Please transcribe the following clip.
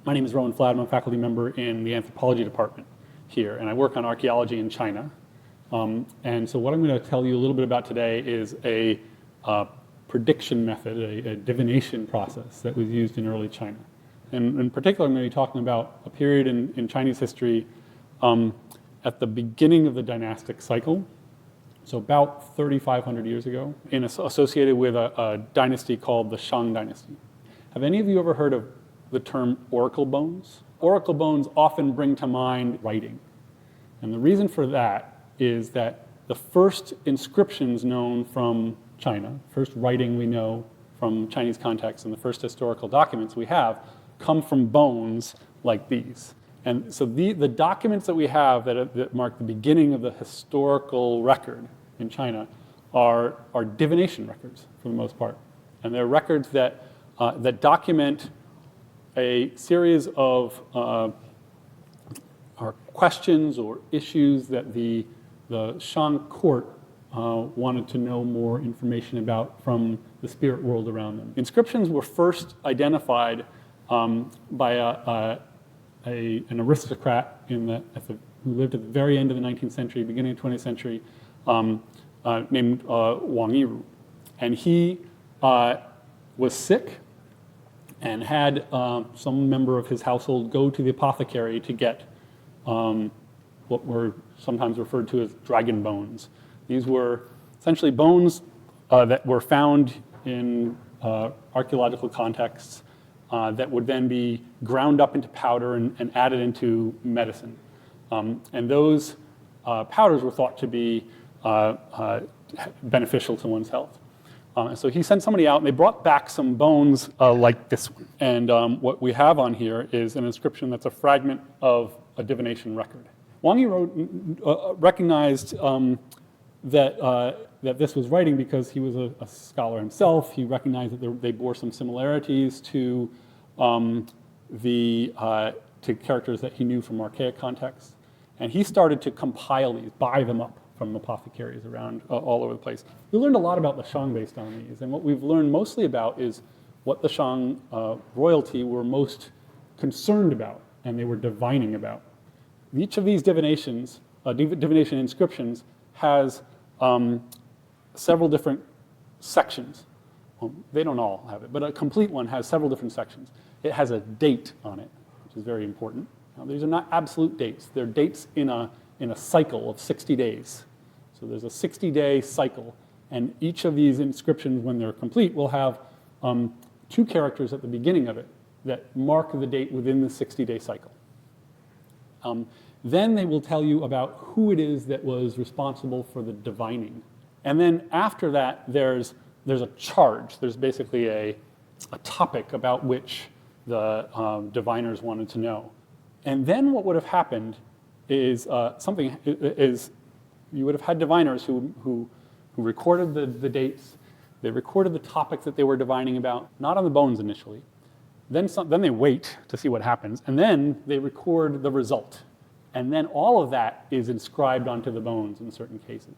My name is Rowan Fladd. I'm a faculty member in the anthropology department here, and I work on archaeology in China. And so what I'm going to tell you a little bit about today is a prediction method, a divination process that was used in early China. And in particular, I'm going to be talking about a period in Chinese history at the beginning of the dynastic cycle, so about 3,500 years ago, associated with a dynasty called the Shang dynasty. Have any of you ever heard of the term oracle bones? Oracle bones often bring to mind writing. And the reason for that is that the first inscriptions known from China, first writing we know from Chinese context, and the first historical documents we have come from bones like these. And so the documents that we have that mark the beginning of the historical record in China are divination records for the most part. And they're records that document a series of questions or issues that the Shang court wanted to know more information about from the spirit world around them. Inscriptions were first identified by an aristocrat who lived at the very end of the 19th century, beginning of the 20th century, named Wang Yiru. And he was sick and had some member of his household go to the apothecary to get what were sometimes referred to as dragon bones. These were essentially bones that were found in archaeological contexts that would then be ground up into powder and added into medicine. And those powders were thought to be beneficial to one's health. And so he sent somebody out, and they brought back some bones like this one. And what we have on here is an inscription that's a fragment of a divination record. Wang Yiru recognized that this was writing because he was a scholar himself. He recognized that they bore some similarities to characters that he knew from archaic contexts. And he started to compile these, buy them up from apothecaries around all over the place. We learned a lot about the Shang based on these, and what we've learned mostly about is what the Shang royalty were most concerned about, and they were divining about. Each of these divination inscriptions has several different sections. Well, they don't all have it, but a complete one has several different sections. It has a date on it, which is very important. Now, these are not absolute dates. They're dates in a cycle of 60 days. So there's a 60-day cycle, and each of these inscriptions, when they're complete, will have two characters at the beginning of it that mark the date within the 60-day cycle. Then they will tell you about who it is that was responsible for the divining. And then after that, there's a charge. There's basically a topic about which the diviners wanted to know. And then what would have happened is you would have had diviners who recorded the dates. They recorded the topic that they were divining about, not on the bones initially. Then they wait to see what happens, and then they record the result. And then all of that is inscribed onto the bones in certain cases.